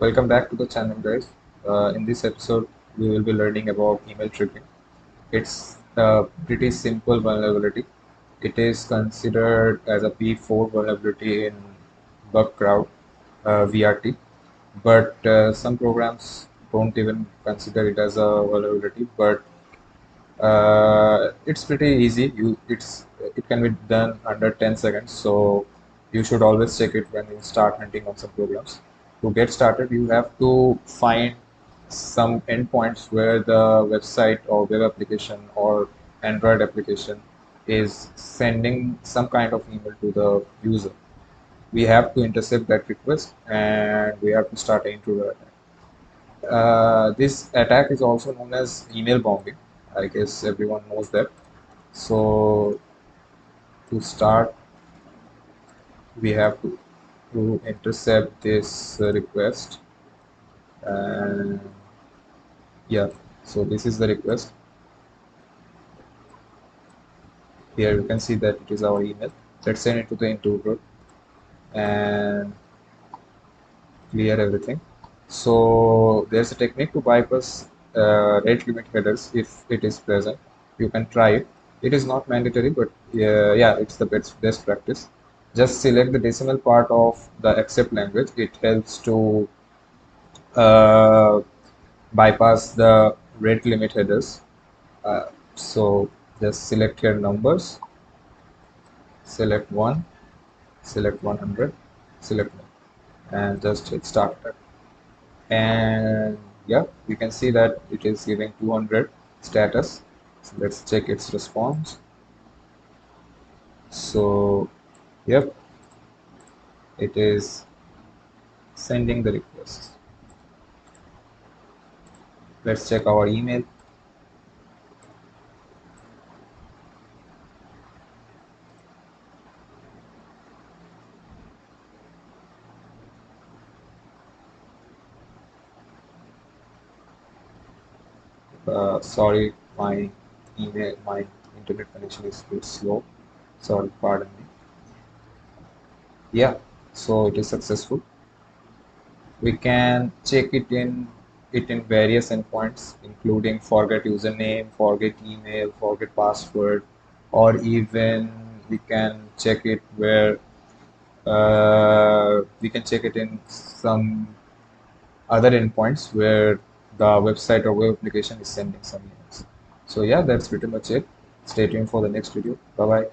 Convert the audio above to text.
Welcome back to the channel, guys. In this episode, we will be learning about email triggering. It's a pretty simple vulnerability. It is considered as a P4 vulnerability in Bugcrowd VRT, but some programs don't even consider it as a vulnerability. But it's pretty easy. It can be done under 10 seconds. So you should always check it when you start hunting on some programs. To get started, you have to find some endpoints where the website or web application or Android application is sending some kind of email to the user. We have to intercept that request and we have to start an intruder attack. This attack is also known as email bombing. I guess everyone knows that. So to start, we have to intercept this request, and yeah, so this is the request. Here you can see that it is our email. Let's send it to the intruder and clear everything. So there's a technique to bypass rate limit headers if it is present. You can try it. It is not mandatory, but yeah, it's the best practice. Just select the decimal part of the accept language. It helps to uh, bypass the rate limit headers. So just select here numbers, select 1, select 100, select 1, and just hit start. And yeah, you can see that it is giving 200 status. So let's check its response. So yep, it is sending the request. Let's check our email. Sorry, my internet connection is a bit slow. Sorry, pardon me. Yeah, so it is successful. We can check it in various endpoints, including forget username, forget email, forget password, or even we can check it where we can check it in some other endpoints where the website or web application is sending some emails. So yeah, that's pretty much it. Stay tuned for the next video. Bye bye.